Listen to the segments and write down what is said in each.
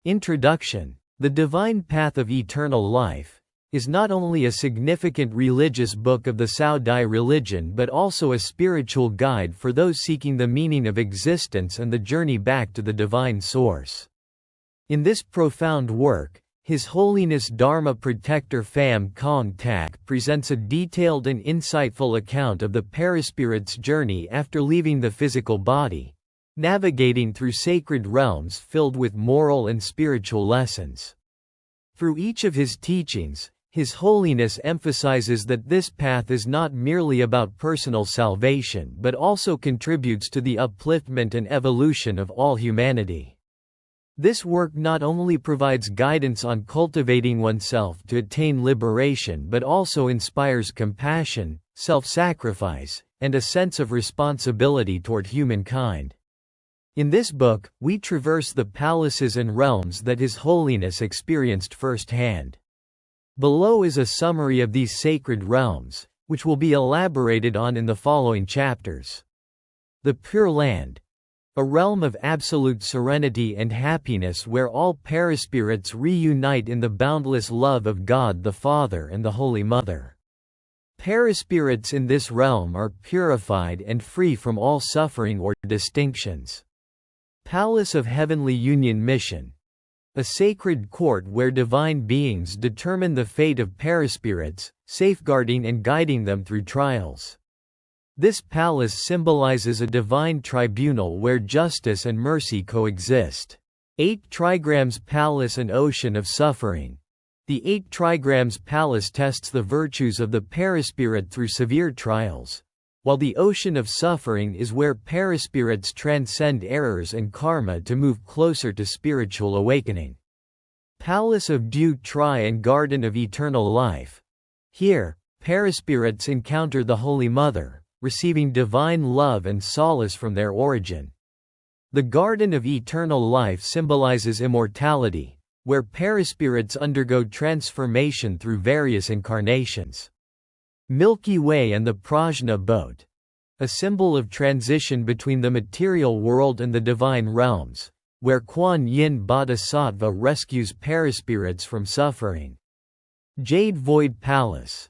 Introduction. The Divine Path of Eternal Life is not only a significant religious book of the Cao Dai religion but also a spiritual guide for those seeking the meaning of existence and the journey back to the divine source. In this profound work, His Holiness Dharma Protector Pham Cong presents a detailed and insightful account of the Perispirit's journey after leaving the physical body, navigating through sacred realms filled with moral and spiritual lessons. Through each of his teachings, His Holiness emphasizes that this path is not merely about personal salvation but also contributes to the upliftment and evolution of all humanity. This work not only provides guidance on cultivating oneself to attain liberation but also inspires compassion, self-sacrifice, and a sense of responsibility toward humankind. In this book, we traverse the palaces and realms that His Holiness experienced firsthand. Below is a summary of these sacred realms, which will be elaborated on in the following chapters. The Pure Land. A realm of absolute serenity and happiness where all perispirits reunite in the boundless love of God the Father and the Holy Mother. Perispirits in this realm are purified and free from all suffering or distinctions. Palace of Heavenly Union Mission. A sacred court where divine beings determine the fate of perispirits, safeguarding and guiding them through trials. This palace symbolizes a divine tribunal where justice and mercy coexist. 8 Trigrams Palace and Ocean of Suffering. The 8 Trigrams Palace tests the virtues of the perispirit through severe trials, while the Ocean of Suffering is where perispirits transcend errors and karma to move closer to spiritual awakening. Palace of Dew Tri and Garden of Eternal Life. Here, perispirits encounter the Holy Mother, receiving divine love and solace from their origin. The Garden of Eternal Life symbolizes immortality, where perispirits undergo transformation through various incarnations. Milky Way and the Prajna Boat. A symbol of transition between the material world and the divine realms, where Kuan Yin Bodhisattva rescues perispirits from suffering. Jade Void Palace.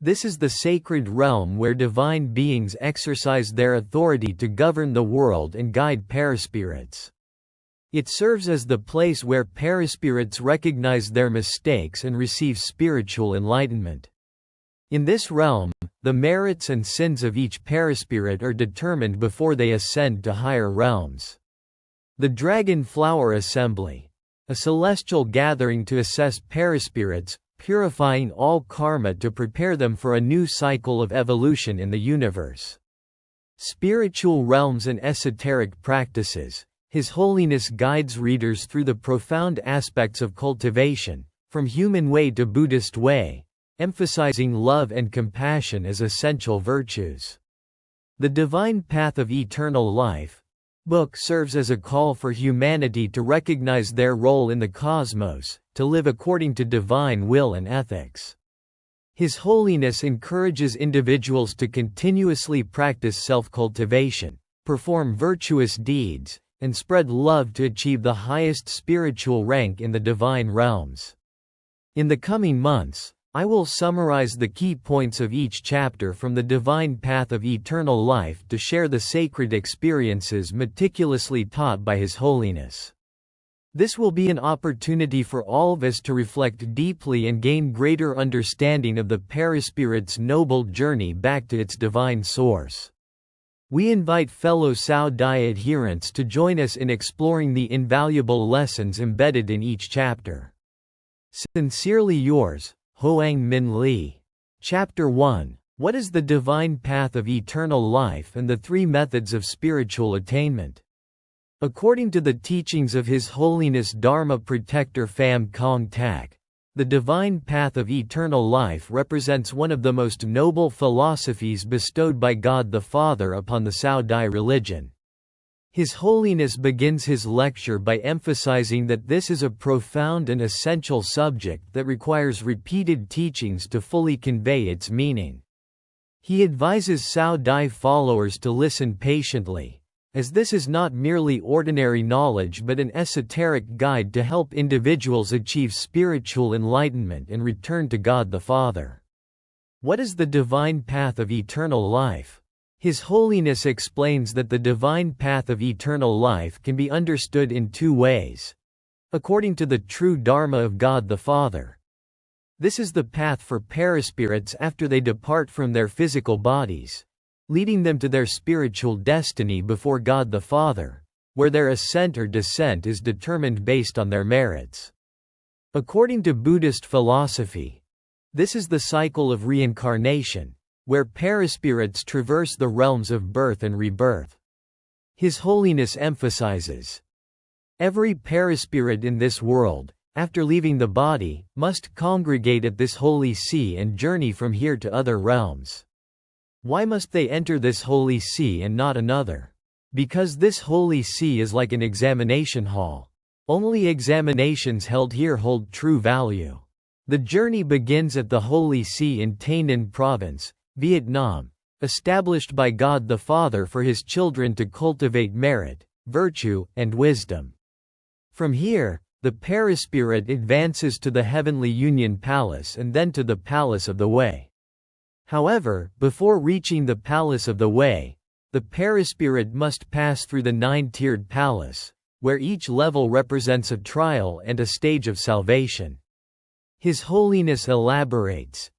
This is the sacred realm where divine beings exercise their authority to govern the world and guide perispirits. It serves as the place where perispirits recognize their mistakes and receive spiritual enlightenment. In this realm, the merits and sins of each perispirit are determined before they ascend to higher realms. The Dragon Flower Assembly. A celestial gathering to assess perispirits, purifying all karma to prepare them for a new cycle of evolution in the universe. Spiritual realms and esoteric practices. His Holiness guides readers through the profound aspects of cultivation, from human way to Buddhist way, emphasizing love and compassion as essential virtues. The Divine Path of Eternal Life book serves as a call for humanity to recognize their role in the cosmos, to live according to divine will and ethics. His Holiness encourages individuals to continuously practice self-cultivation, perform virtuous deeds, and spread love to achieve the highest spiritual rank in the divine realms. In the coming months, I will summarize the key points of each chapter from the Divine Path of Eternal Life to share the sacred experiences meticulously taught by His Holiness. This will be an opportunity for all of us to reflect deeply and gain greater understanding of the perispirit's noble journey back to its divine source. We invite fellow Cao Dai adherents to join us in exploring the invaluable lessons embedded in each chapter. Sincerely yours, Hoang Min Lee. Chapter 1. What is the Divine Path of Eternal Life and the 3 Methods of Spiritual Attainment? According to the teachings of His Holiness Dharma Protector Pham Cong, the Divine Path of Eternal Life represents one of the most noble philosophies bestowed by God the Father upon the Cao Dai religion. His Holiness begins his lecture by emphasizing that this is a profound and essential subject that requires repeated teachings to fully convey its meaning. He advises Cao Dai followers to listen patiently, as this is not merely ordinary knowledge but an esoteric guide to help individuals achieve spiritual enlightenment and return to God the Father. What is the divine path of eternal life? His Holiness explains that the divine path of eternal life can be understood in two ways. According to the true Dharma of God the Father. This is the path for perispirits after they depart from their physical bodies, leading them to their spiritual destiny before God the Father, where their ascent or descent is determined based on their merits. According to Buddhist philosophy, this is the cycle of reincarnation, where perispirits traverse the realms of birth and rebirth. His Holiness emphasizes, every perispirit in this world, after leaving the body, must congregate at this holy sea and journey from here to other realms. Why must they enter this holy sea and not another? Because this holy sea is like an examination hall. Only examinations held here hold true value. The journey begins at the Holy See in Tay Ninh Province, Vietnam, established by God the Father for His children to cultivate merit, virtue, and wisdom. From here, the perispirit advances to the Heavenly Union Palace and then to the Palace of the Way. However, before reaching the Palace of the Way, the perispirit must pass through the 9-tiered palace, where each level represents a trial and a stage of salvation. His Holiness elaborates,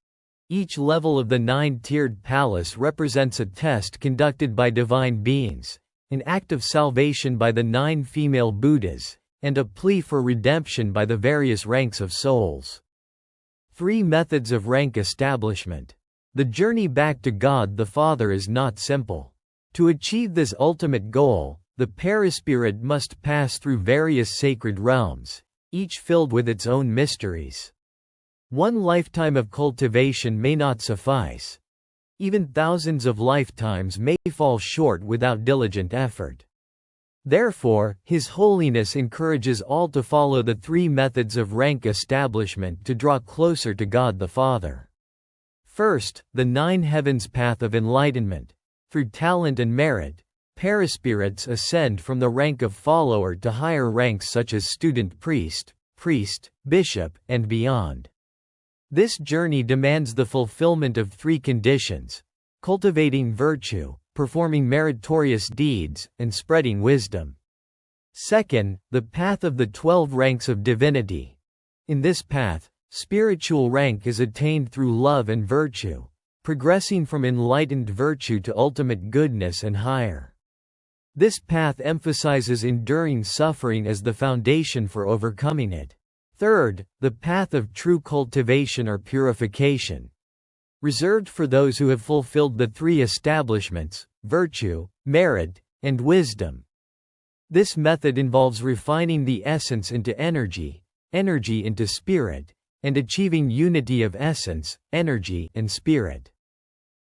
each level of the 9-tiered palace represents a test conducted by divine beings, an act of salvation by the 9 female Buddhas, and a plea for redemption by the various ranks of souls. 3 methods of rank establishment. The journey back to God the Father is not simple. To achieve this ultimate goal, the perispirit must pass through various sacred realms, each filled with its own mysteries. One lifetime of cultivation may not suffice. Even thousands of lifetimes may fall short without diligent effort. Therefore, His Holiness encourages all to follow the 3 methods of rank establishment to draw closer to God the Father. First, the 9 heavens path of enlightenment. Through talent and merit, perispirits ascend from the rank of follower to higher ranks such as student priest, bishop, and beyond. This journey demands the fulfillment of 3 conditions: cultivating virtue, performing meritorious deeds, and spreading wisdom. Second, the path of the 12 ranks of divinity. In this path, spiritual rank is attained through love and virtue, progressing from enlightened virtue to ultimate goodness and higher. This path emphasizes enduring suffering as the foundation for overcoming it. Third, the path of true cultivation or purification, reserved for those who have fulfilled the 3 establishments: virtue, merit, and wisdom. This method involves refining the essence into energy, energy into spirit, and achieving unity of essence, energy, and spirit.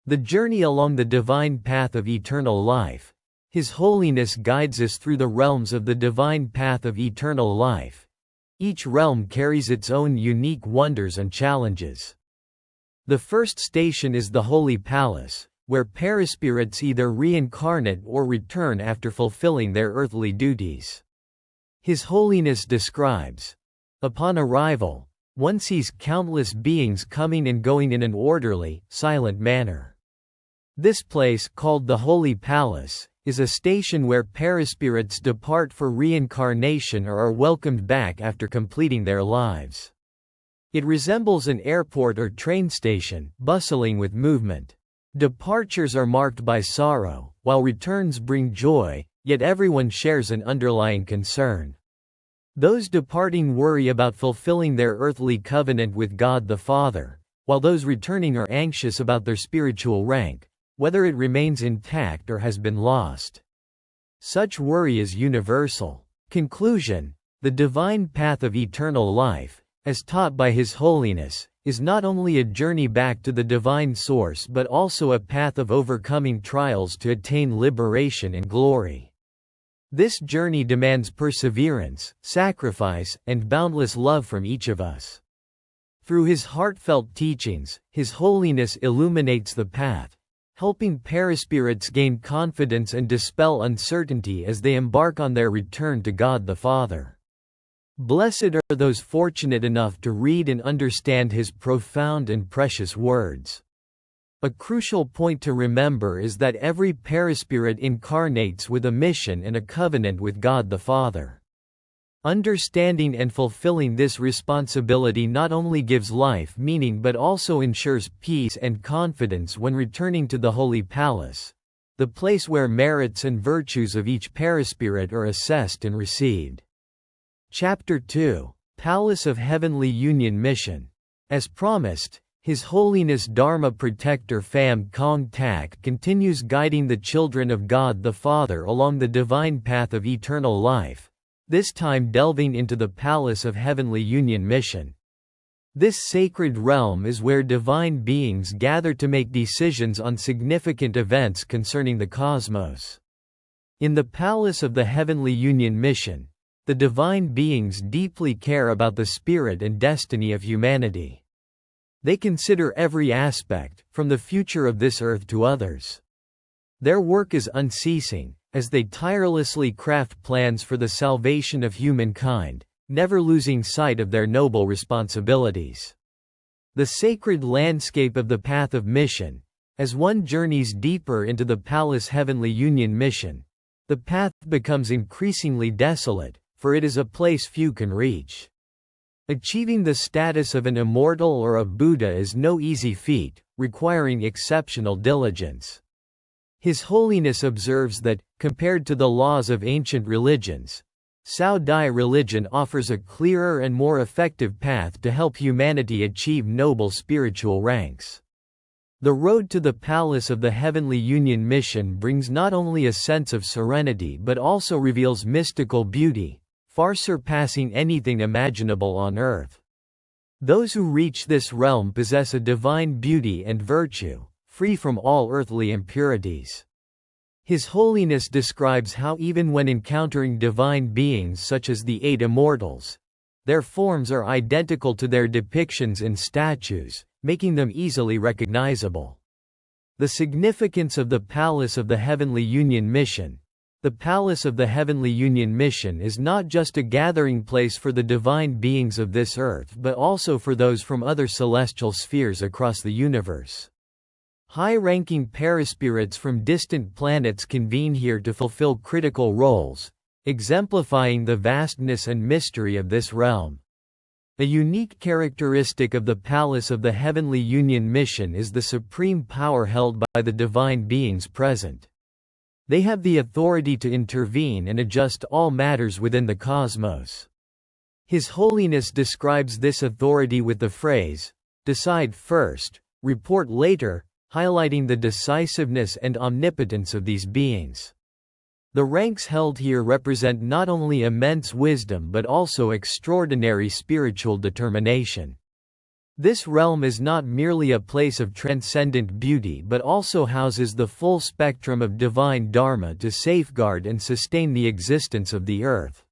The journey along the divine path of eternal life. His Holiness guides us through the realms of the divine path of eternal life. Each realm carries its own unique wonders and challenges. The first station is the Holy Palace, where perispirits either reincarnate or return after fulfilling their earthly duties. His Holiness describes, upon arrival, one sees countless beings coming and going in an orderly, silent manner. This place, called the Holy Palace, is a station where perispirits depart for reincarnation or are welcomed back after completing their lives. It resembles an airport or train station, bustling with movement. Departures are marked by sorrow, while returns bring joy, yet everyone shares an underlying concern. Those departing worry about fulfilling their earthly covenant with God the Father, while those returning are anxious about their spiritual rank, whether it remains intact or has been lost. Such worry is universal. Conclusion: the divine path of eternal life, as taught by His Holiness, is not only a journey back to the divine source but also a path of overcoming trials to attain liberation and glory. This journey demands perseverance, sacrifice, and boundless love from each of us. Through His heartfelt teachings, His Holiness illuminates the path, helping perispirits gain confidence and dispel uncertainty as they embark on their return to God the Father. Blessed are those fortunate enough to read and understand his profound and precious words. A crucial point to remember is that every perispirit incarnates with a mission and a covenant with God the Father. Understanding and fulfilling this responsibility not only gives life meaning but also ensures peace and confidence when returning to the Holy Palace, the place where merits and virtues of each perispirit are assessed and received. Chapter 2: Palace of Heavenly Union Mission. As promised, His Holiness Dharma Protector Pham Cong continues guiding the children of God the Father along the divine path of eternal life, this time delving into the Palace of Heavenly Union Mission. This sacred realm is where divine beings gather to make decisions on significant events concerning the cosmos. In the Palace of the Heavenly Union Mission, the divine beings deeply care about the spirit and destiny of humanity. They consider every aspect, from the future of this earth to others. Their work is unceasing, as they tirelessly craft plans for the salvation of humankind, never losing sight of their noble responsibilities. The sacred landscape of the path of mission, as one journeys deeper into the Palace Heavenly Union Mission, the path becomes increasingly desolate, for it is a place few can reach. Achieving the status of an immortal or a Buddha is no easy feat, requiring exceptional diligence. His Holiness observes that, compared to the laws of ancient religions, Cao Dai religion offers a clearer and more effective path to help humanity achieve noble spiritual ranks. The road to the Palace of the Heavenly Union Mission brings not only a sense of serenity but also reveals mystical beauty, far surpassing anything imaginable on earth. Those who reach this realm possess a divine beauty and virtue, free from all earthly impurities. His Holiness describes how even when encountering divine beings such as the 8 immortals, their forms are identical to their depictions in statues, making them easily recognizable. The significance of the Palace of the Heavenly Union Mission. The Palace of the Heavenly Union Mission is not just a gathering place for the divine beings of this earth but also for those from other celestial spheres across the universe. High-ranking perispirits from distant planets convene here to fulfill critical roles, exemplifying the vastness and mystery of this realm. A unique characteristic of the Palace of the Heavenly Union Mission is the supreme power held by the divine beings present. They have the authority to intervene and adjust all matters within the cosmos. His Holiness describes this authority with the phrase, "Decide first, report later," highlighting the decisiveness and omnipotence of these beings. The ranks held here represent not only immense wisdom but also extraordinary spiritual determination. This realm is not merely a place of transcendent beauty but also houses the full spectrum of divine Dharma to safeguard and sustain the existence of the Earth.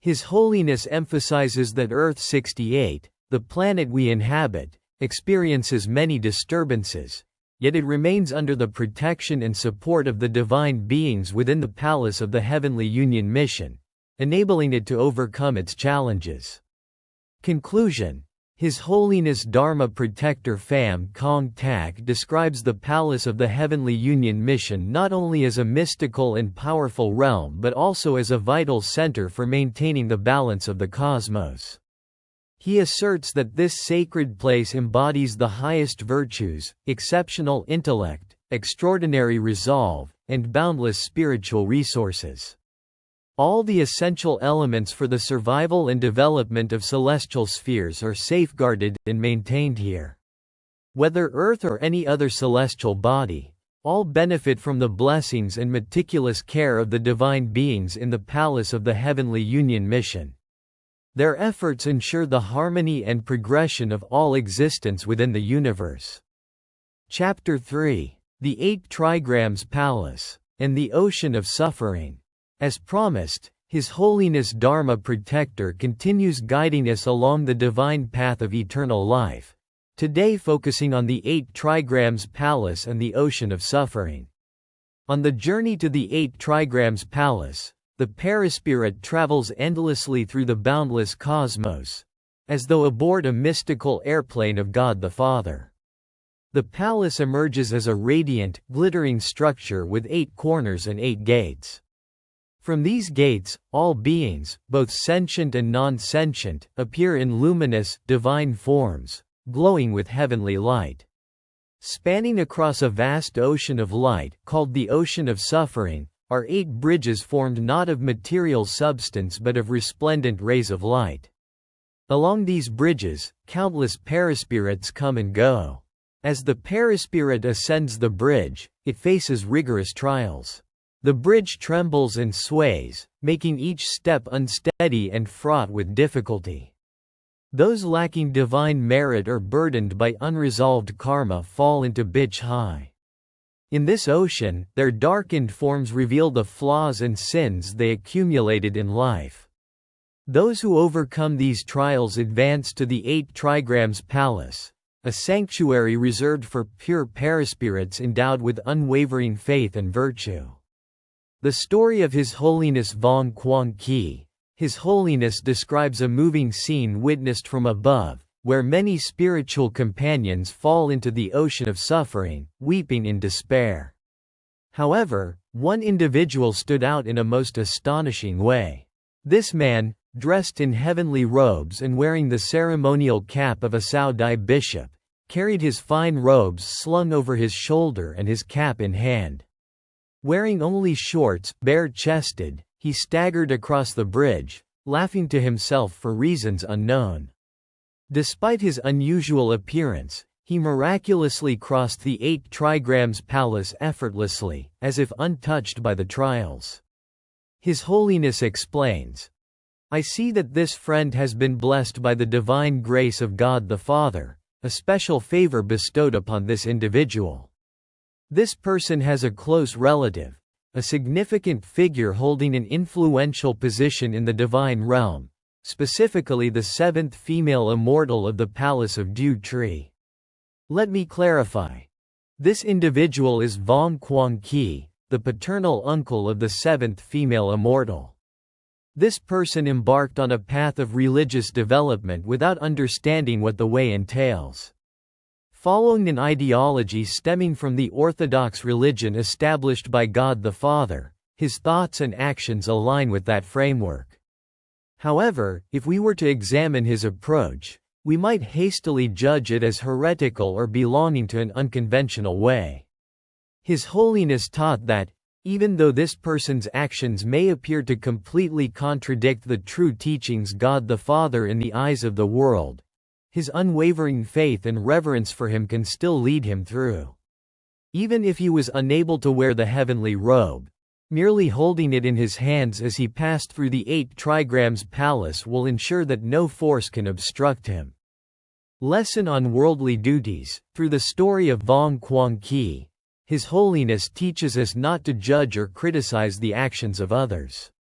His Holiness emphasizes that Earth 68, the planet we inhabit, experiences many disturbances, yet it remains under the protection and support of the divine beings within the Palace of the Heavenly Union Mission, enabling it to overcome its challenges. Conclusion. His Holiness Dharma Protector Pham Cong describes the Palace of the Heavenly Union Mission not only as a mystical and powerful realm but also as a vital center for maintaining the balance of the cosmos. He asserts that this sacred place embodies the highest virtues, exceptional intellect, extraordinary resolve, and boundless spiritual resources. All the essential elements for the survival and development of celestial spheres are safeguarded and maintained here. Whether Earth or any other celestial body, all benefit from the blessings and meticulous care of the divine beings in the Palace of the Heavenly Union Mission. Their efforts ensure the harmony and progression of all existence within the universe. Chapter 3: The 8 Trigrams Palace, and the Ocean of Suffering. As promised, His Holiness Dharma Protector continues guiding us along the divine path of eternal life, today focusing on the 8 trigrams palace and the ocean of suffering. On the journey to the 8 trigrams palace, the Perispirit travels endlessly through the boundless cosmos, as though aboard a mystical airplane of God the Father. The palace emerges as a radiant, glittering structure with 8 corners and 8 gates. From these gates, all beings, both sentient and non-sentient, appear in luminous, divine forms, glowing with heavenly light. Spanning across a vast ocean of light, called the Ocean of Suffering, are 8 bridges formed not of material substance but of resplendent rays of light. Along these bridges, countless perispirits come and go. As the perispirit ascends the bridge, it faces rigorous trials. The bridge trembles and sways, making each step unsteady and fraught with difficulty. Those lacking divine merit or burdened by unresolved karma fall into bitch high. In this ocean, their darkened forms reveal the flaws and sins they accumulated in life. Those who overcome these trials advance to the 8 trigrams palace, a sanctuary reserved for pure perispirits endowed with unwavering faith and virtue. The story of His Holiness Vong Quang Ki, His Holiness describes a moving scene witnessed from above, where many spiritual companions fall into the ocean of suffering, weeping in despair. However, one individual stood out in a most astonishing way. This man, dressed in heavenly robes and wearing the ceremonial cap of a Cao Dai bishop, carried his fine robes slung over his shoulder and his cap in hand. Wearing only shorts, bare-chested, he staggered across the bridge, laughing to himself for reasons unknown. Despite his unusual appearance, he miraculously crossed the 8 trigrams palace effortlessly, as if untouched by the trials. His Holiness explains, "I see that this friend has been blessed by the divine grace of God the Father, a special favor bestowed upon this individual. This person has a close relative, a significant figure holding an influential position in the divine realm, specifically the 7th female immortal of the Palace of Dew Tree. Let me clarify. This individual is Vong Quang Ki, the paternal uncle of the 7th female immortal. This person embarked on a path of religious development without understanding what the way entails. Following an ideology stemming from the orthodox religion established by God the Father, his thoughts and actions align with that framework. However, if we were to examine his approach, we might hastily judge it as heretical or belonging to an unconventional way. His Holiness taught that, even though this person's actions may appear to completely contradict the true teachings God the Father in the eyes of the world, his unwavering faith and reverence for him can still lead him through. Even if he was unable to wear the heavenly robe, merely holding it in his hands as he passed through the 8 trigrams palace will ensure that no force can obstruct him." Lesson on worldly duties. Through the story of Vong Quang Ki, His Holiness teaches us not to judge or criticize the actions of others.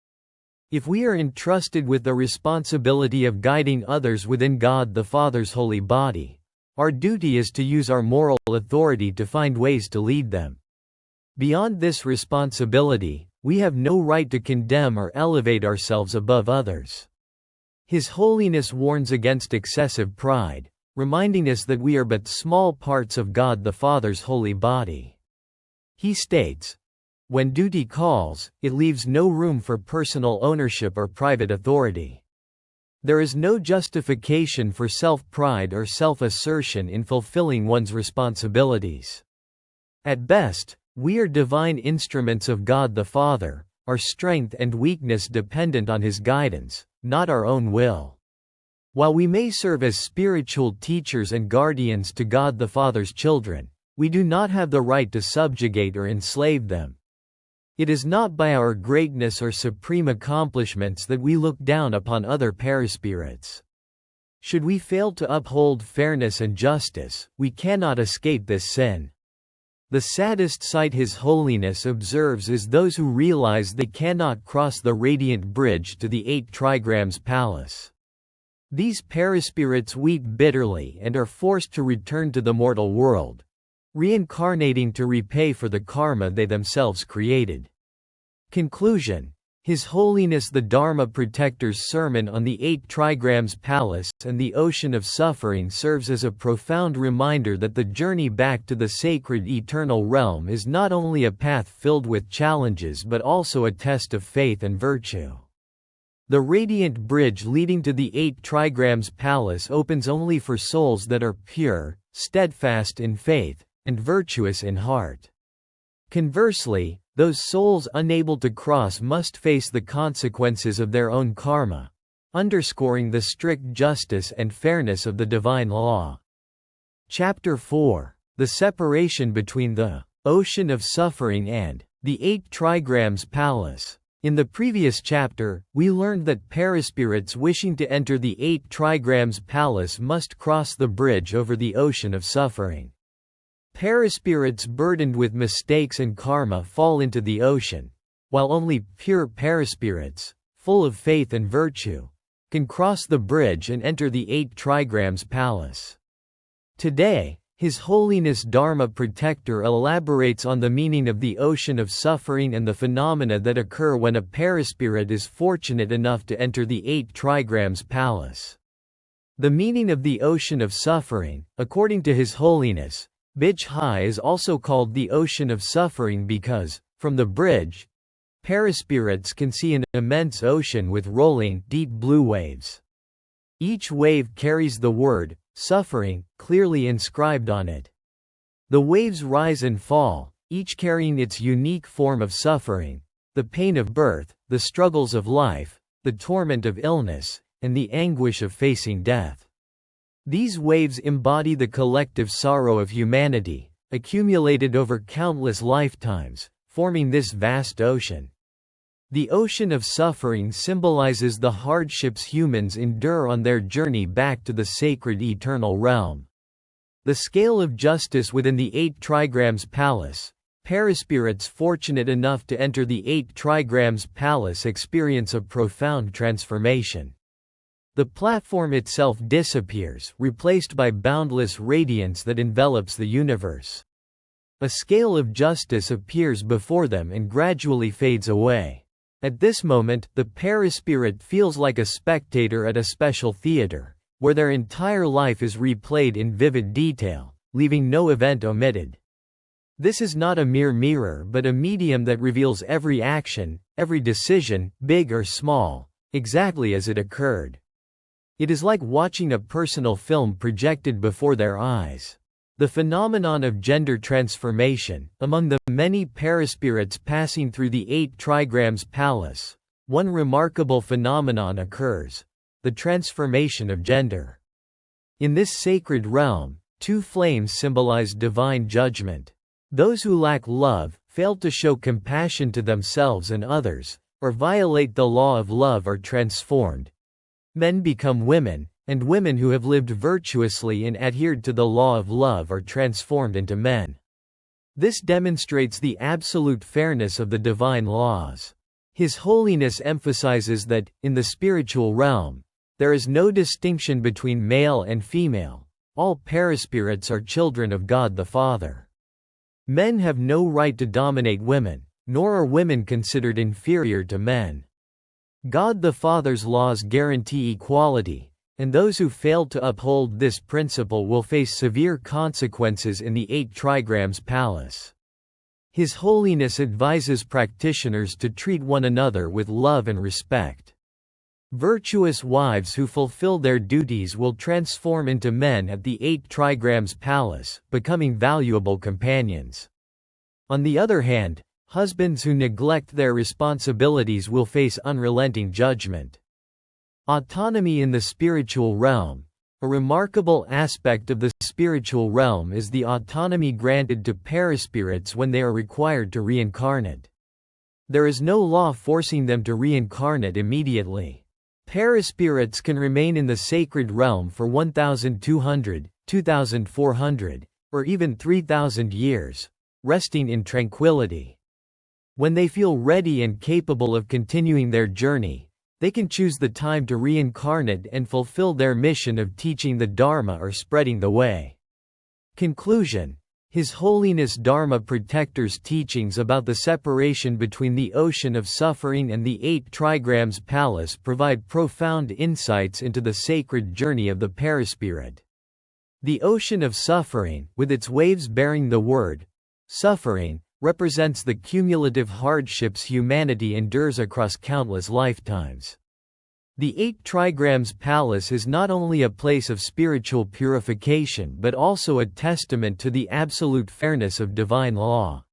If we are entrusted with the responsibility of guiding others within God the Father's holy body, our duty is to use our moral authority to find ways to lead them. Beyond this responsibility, we have no right to condemn or elevate ourselves above others. His Holiness warns against excessive pride, reminding us that we are but small parts of God the Father's holy body. He states, "When duty calls, it leaves no room for personal ownership or private authority. There is no justification for self-pride or self-assertion in fulfilling one's responsibilities. At best, we are divine instruments of God the Father, our strength and weakness dependent on His guidance, not our own will. While we may serve as spiritual teachers and guardians to God the Father's children, we do not have the right to subjugate or enslave them. It is not by our greatness or supreme accomplishments that we look down upon other perispirits. Should we fail to uphold fairness and justice, we cannot escape this sin. The saddest sight His Holiness observes is those who realize they cannot cross the radiant bridge to the 8 trigrams palace. These perispirits weep bitterly and are forced to return to the mortal world, reincarnating to repay for the karma they themselves created. Conclusion. His Holiness the Dharma Protector's sermon on the 8 trigrams palace and the ocean of suffering serves as a profound reminder that the journey back to the sacred eternal realm is not only a path filled with challenges but also a test of faith and virtue. The radiant bridge leading to the 8 trigrams palace opens only for souls that are pure, steadfast in faith, and virtuous in heart. Conversely, those souls unable to cross must face the consequences of their own karma, underscoring the strict justice and fairness of the divine law. Chapter 4. The separation between the ocean of suffering and the 8 trigrams palace. In the previous chapter, we learned that perispirits wishing to enter the 8 trigrams palace must cross the bridge over the ocean of suffering. Perispirits burdened with mistakes and karma fall into the ocean, while only pure perispirits, full of faith and virtue, can cross the bridge and enter the 8 trigrams palace. Today, His Holiness Dharma Protector elaborates on the meaning of the ocean of suffering and the phenomena that occur when a perispirit is fortunate enough to enter the 8 trigrams palace. The meaning of the ocean of suffering, according to His Holiness, Bridge High is also called the ocean of suffering because, from the bridge, perispirits can see an immense ocean with rolling, deep blue waves. Each wave carries the word, suffering, clearly inscribed on it. The waves rise and fall, each carrying its unique form of suffering, the pain of birth, the struggles of life, the torment of illness, and the anguish of facing death. These waves embody the collective sorrow of humanity, accumulated over countless lifetimes, forming this vast ocean. The ocean of suffering symbolizes the hardships humans endure on their journey back to the sacred eternal realm. The scale of justice within the 8 trigrams palace. Perispirits fortunate enough to enter the 8 trigrams palace experience a profound transformation. The platform itself disappears, replaced by boundless radiance that envelops the universe. A scale of justice appears before them and gradually fades away. At this moment, the perispirit feels like a spectator at a special theater, where their entire life is replayed in vivid detail, leaving no event omitted. This is not a mere mirror but a medium that reveals every action, every decision, big or small, exactly as it occurred. It is like watching a personal film projected before their eyes. The phenomenon of gender transformation, among the many perispirits passing through the 8 trigrams palace, one remarkable phenomenon occurs: the transformation of gender. In this sacred realm, 2 flames symbolize divine judgment. Those who lack love, fail to show compassion to themselves and others, or violate the law of love are transformed. Men become women, and women who have lived virtuously and adhered to the law of love are transformed into men. This demonstrates the absolute fairness of the divine laws. His Holiness emphasizes that, in the spiritual realm, there is no distinction between male and female. All perispirits are children of God the Father. Men have no right to dominate women, nor are women considered inferior to men. God the Father's laws guarantee equality, and those who fail to uphold this principle will face severe consequences in the 8 trigrams palace. His Holiness advises practitioners to treat one another with love and respect. Virtuous wives who fulfill their duties will transform into men at the 8 trigrams palace, becoming valuable companions. On the other hand, husbands who neglect their responsibilities will face unrelenting judgment. Autonomy in the spiritual realm. A remarkable aspect of the spiritual realm is the autonomy granted to perispirits when they are required to reincarnate. There is no law forcing them to reincarnate immediately. Perispirits can remain in the sacred realm for 1,200, 2,400, or even 3,000 years, resting in tranquility. When they feel ready and capable of continuing their journey, They can choose the time to reincarnate and fulfill their mission of teaching the Dharma or spreading the way. Conclusion. His Holiness Dharma Protector's teachings about the separation between the ocean of suffering and the 8 trigrams palace provide profound insights into the sacred journey of the Perispirit. The ocean of suffering, with its waves bearing the word suffering, represents the cumulative hardships humanity endures across countless lifetimes. The 8 trigrams palace is not only a place of spiritual purification but also a testament to the absolute fairness of divine law.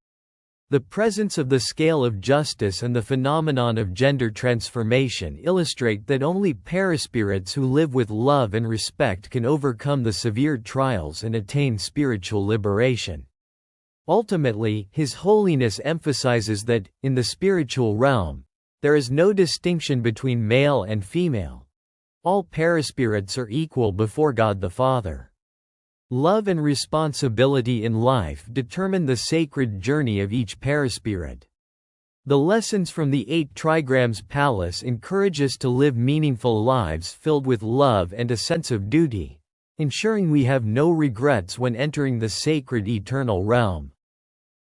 The presence of the scale of justice and the phenomenon of gender transformation illustrate that only perispirits who live with love and respect can overcome the severe trials and attain spiritual liberation. Ultimately, His Holiness emphasizes that, in the spiritual realm, there is no distinction between male and female. All perispirits are equal before God the Father. Love and responsibility in life determine the sacred journey of each perispirit. The lessons from the 8 trigrams palace encourage us to live meaningful lives filled with love and a sense of duty, ensuring we have no regrets when entering the sacred eternal realm.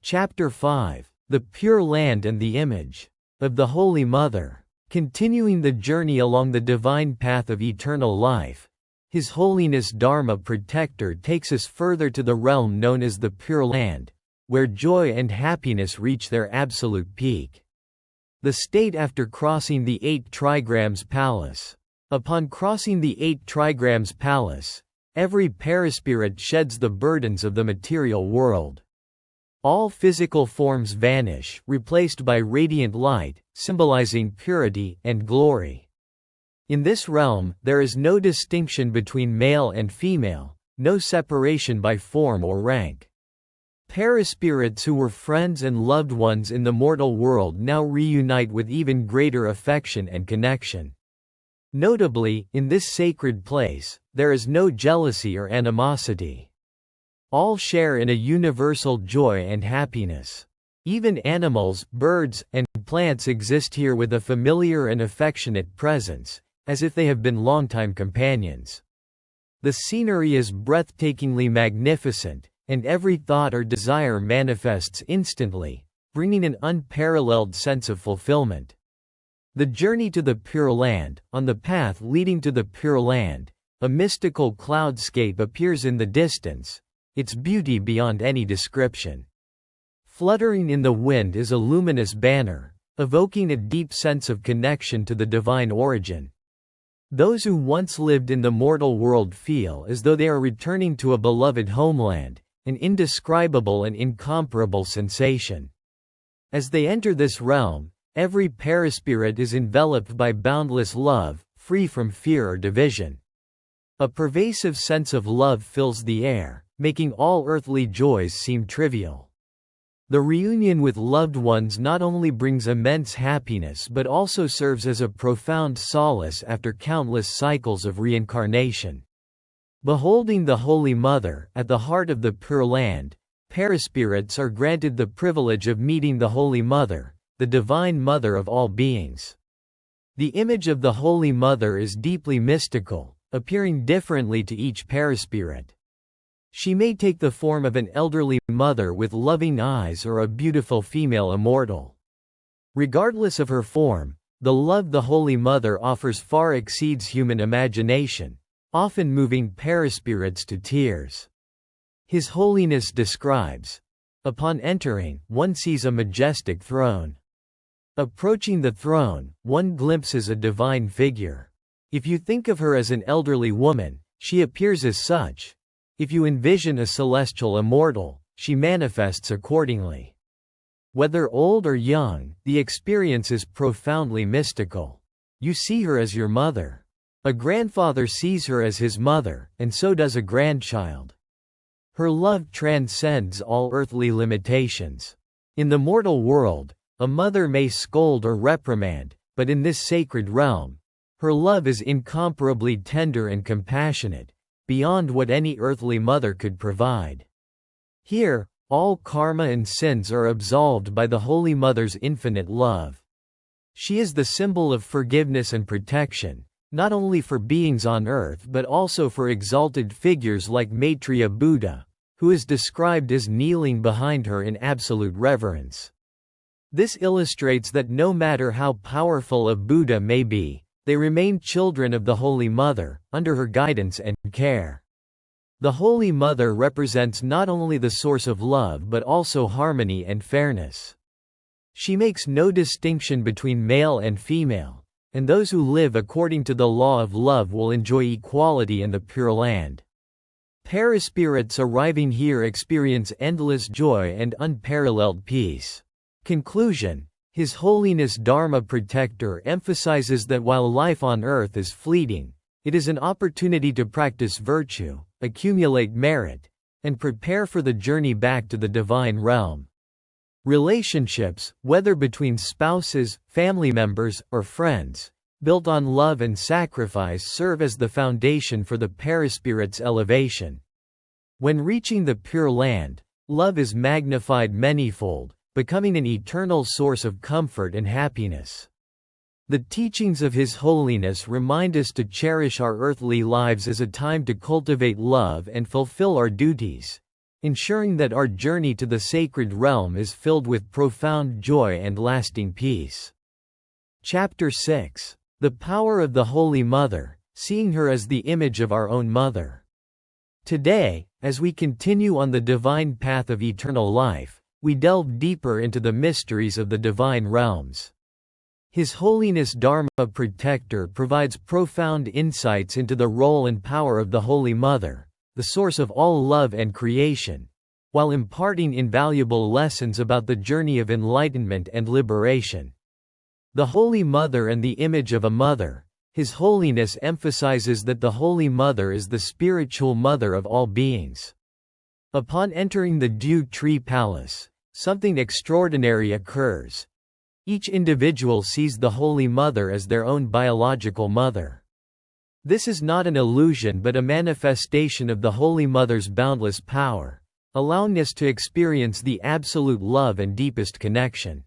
Chapter 5. The Pure Land and the Image of the Holy Mother. Continuing the journey along the divine path of eternal life, His Holiness Dharma Protector takes us further to the realm known as the Pure Land, where joy and happiness reach their absolute peak. The state after crossing the 8 trigrams palace. Upon crossing the 8 trigrams palace, every perispirit sheds the burdens of the material world. All physical forms vanish, replaced by radiant light, symbolizing purity and glory. In this realm, there is no distinction between male and female, no separation by form or rank. Perispirits who were friends and loved ones in the mortal world now reunite with even greater affection and connection. Notably, in this sacred place, there is no jealousy or animosity. All share in a universal joy and happiness. Even animals, birds, and plants exist here with a familiar and affectionate presence, as if they have been longtime companions. The scenery is breathtakingly magnificent, and every thought or desire manifests instantly, bringing an unparalleled sense of fulfillment. The journey to the Pure Land. On the path leading to the Pure Land, a mystical cloudscape appears in the distance, its beauty beyond any description. Fluttering in the wind is a luminous banner, evoking a deep sense of connection to the divine origin. Those who once lived in the mortal world feel as though they are returning to a beloved homeland, an indescribable and incomparable sensation. As they enter this realm, every perispirit is enveloped by boundless love, free from fear or division. A pervasive sense of love fills the air, making all earthly joys seem trivial. The reunion with loved ones not only brings immense happiness but also serves as a profound solace after countless cycles of reincarnation. Beholding the Holy Mother, at the heart of the Pure Land, perispirits are granted the privilege of meeting the Holy Mother, the Divine Mother of all beings. The image of the Holy Mother is deeply mystical, appearing differently to each perispirit. She may take the form of an elderly mother with loving eyes or a beautiful female immortal. Regardless of her form, the love the Holy Mother offers far exceeds human imagination, often moving perispirits to tears. His Holiness describes, upon entering, one sees a majestic throne. Approaching the throne, one glimpses a divine figure. If you think of her as an elderly woman, she appears as such. If you envision a celestial immortal, she manifests accordingly. Whether old or young, the experience is profoundly mystical. You see her as your mother. A grandfather sees her as his mother, and so does a grandchild. Her love transcends all earthly limitations. In the mortal world, a mother may scold or reprimand, but in this sacred realm, her love is incomparably tender and compassionate, beyond what any earthly mother could provide. Here, all karma and sins are absolved by the Holy Mother's infinite love. She is the symbol of forgiveness and protection, not only for beings on earth but also for exalted figures like Maitreya Buddha, who is described as kneeling behind her in absolute reverence. This illustrates that no matter how powerful a Buddha may be, they remain children of the Holy Mother, under her guidance and care. The Holy Mother represents not only the source of love but also harmony and fairness. She makes no distinction between male and female, and those who live according to the law of love will enjoy equality in the Pure Land. Perispirits arriving here experience endless joy and unparalleled peace. Conclusion: His Holiness Dharma Protector emphasizes that while life on earth is fleeting, it is an opportunity to practice virtue, accumulate merit, and prepare for the journey back to the divine realm. Relationships, whether between spouses, family members, or friends, built on love and sacrifice serve as the foundation for the Perispirit's elevation. When reaching the Pure Land, love is magnified manyfold, becoming an eternal source of comfort and happiness. The teachings of His Holiness remind us to cherish our earthly lives as a time to cultivate love and fulfill our duties, ensuring that our journey to the sacred realm is filled with profound joy and lasting peace. Chapter 6: The Power of the Holy Mother, Seeing Her as the Image of Our Own Mother. Today, as we continue on the divine path of eternal life, we delve deeper into the mysteries of the divine realms. His Holiness Dharma Protector provides profound insights into the role and power of the Holy Mother, the source of all love and creation, while imparting invaluable lessons about the journey of enlightenment and liberation. The Holy Mother and the image of a mother. His Holiness emphasizes that the Holy Mother is the spiritual mother of all beings. Upon entering the Dew Tree Palace, something extraordinary occurs. Each individual sees the Holy Mother as their own biological mother. This is not an illusion but a manifestation of the Holy Mother's boundless power, allowing us to experience the absolute love and deepest connection.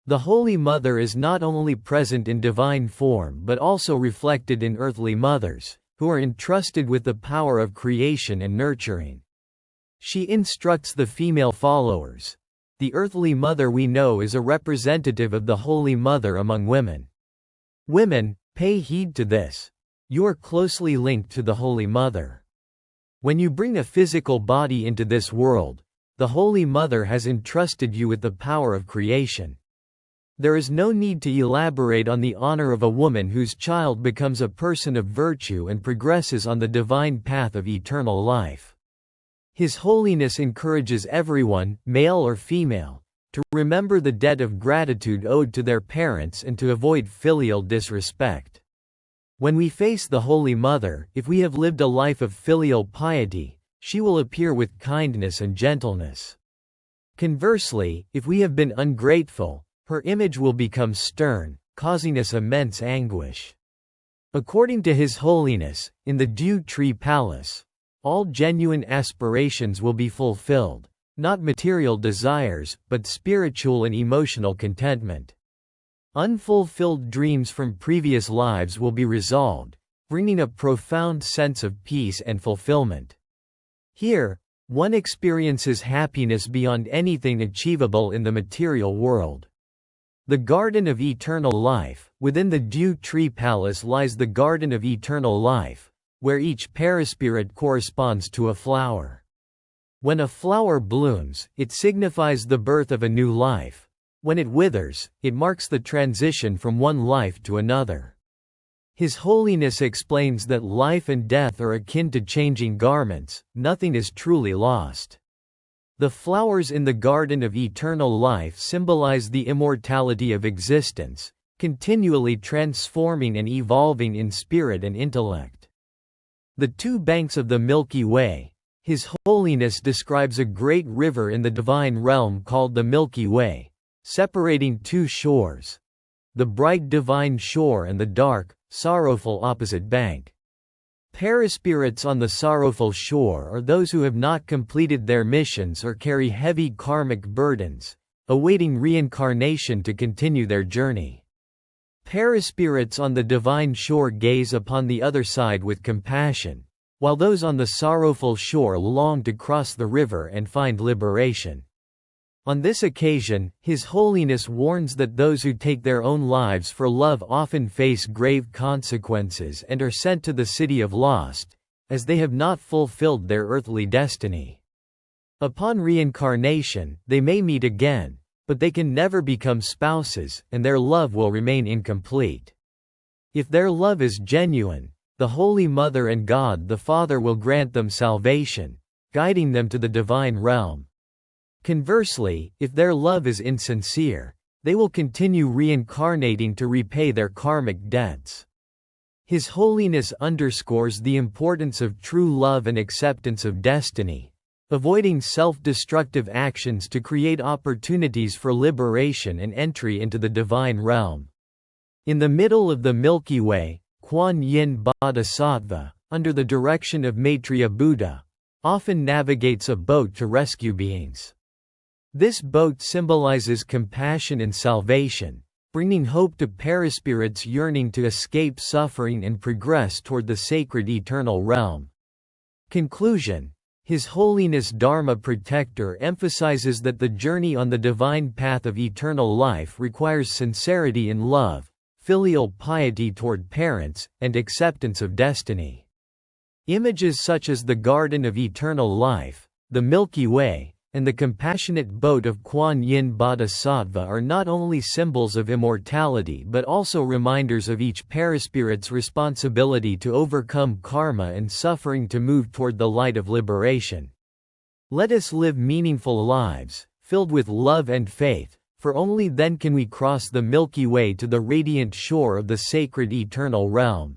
The Holy Mother is not only present in divine form but also reflected in earthly mothers, who are entrusted with the power of creation and nurturing. She instructs the female followers. The earthly mother we know is a representative of the Holy Mother among women. Women, pay heed to this. You are closely linked to the Holy Mother. When you bring a physical body into this world, the Holy Mother has entrusted you with the power of creation. There is no need to elaborate on the honor of a woman whose child becomes a person of virtue and progresses on the divine path of eternal life. His Holiness encourages everyone, male or female, to remember the debt of gratitude owed to their parents and to avoid filial disrespect. When we face the Holy Mother, if we have lived a life of filial piety, she will appear with kindness and gentleness. Conversely, if we have been ungrateful, her image will become stern, causing us immense anguish. According to His Holiness, in the Dew Tree Palace, all genuine aspirations will be fulfilled, not material desires, but spiritual and emotional contentment. Unfulfilled dreams from previous lives will be resolved, bringing a profound sense of peace and fulfillment. Here, one experiences happiness beyond anything achievable in the material world. The Garden of Eternal Life. Within the Dew Tree Palace lies the Garden of Eternal Life, where each perispirit corresponds to a flower. When a flower blooms, it signifies the birth of a new life. When it withers, it marks the transition from one life to another. His Holiness explains that life and death are akin to changing garments, nothing is truly lost. The flowers in the Garden of Eternal Life symbolize the immortality of existence, continually transforming and evolving in spirit and intellect. The two banks of the Milky Way. His Holiness describes a great river in the divine realm called the Milky Way, separating two shores: the bright divine shore and the dark, sorrowful opposite bank. Perispirits on the sorrowful shore are those who have not completed their missions or carry heavy karmic burdens, awaiting reincarnation to continue their journey. Perispirits on the divine shore gaze upon the other side with compassion, while those on the sorrowful shore long to cross the river and find liberation. On this occasion, His Holiness warns that those who take their own lives for love often face grave consequences and are sent to the city of lost, as they have not fulfilled their earthly destiny. Upon reincarnation, they may meet again, but they can never become spouses, and their love will remain incomplete. If their love is genuine, the Holy Mother and God the Father will grant them salvation, guiding them to the divine realm. Conversely, if their love is insincere, they will continue reincarnating to repay their karmic debts. His Holiness underscores the importance of true love and acceptance of destiny, avoiding self-destructive actions to create opportunities for liberation and entry into the divine realm. In the middle of the Milky Way, Kuan Yin Bodhisattva, under the direction of Maitreya Buddha, often navigates a boat to rescue beings. This boat symbolizes compassion and salvation, bringing hope to perispirits yearning to escape suffering and progress toward the sacred eternal realm. Conclusion. His Holiness Dharma Protector emphasizes that the journey on the divine path of eternal life requires sincerity in love, filial piety toward parents, and acceptance of destiny. Images such as the Garden of Eternal Life, the Milky Way, and the compassionate boat of Kuan Yin Bodhisattva are not only symbols of immortality but also reminders of each perispirit's responsibility to overcome karma and suffering to move toward the light of liberation. Let us live meaningful lives, filled with love and faith, for only then can we cross the Milky Way to the radiant shore of the sacred eternal realm.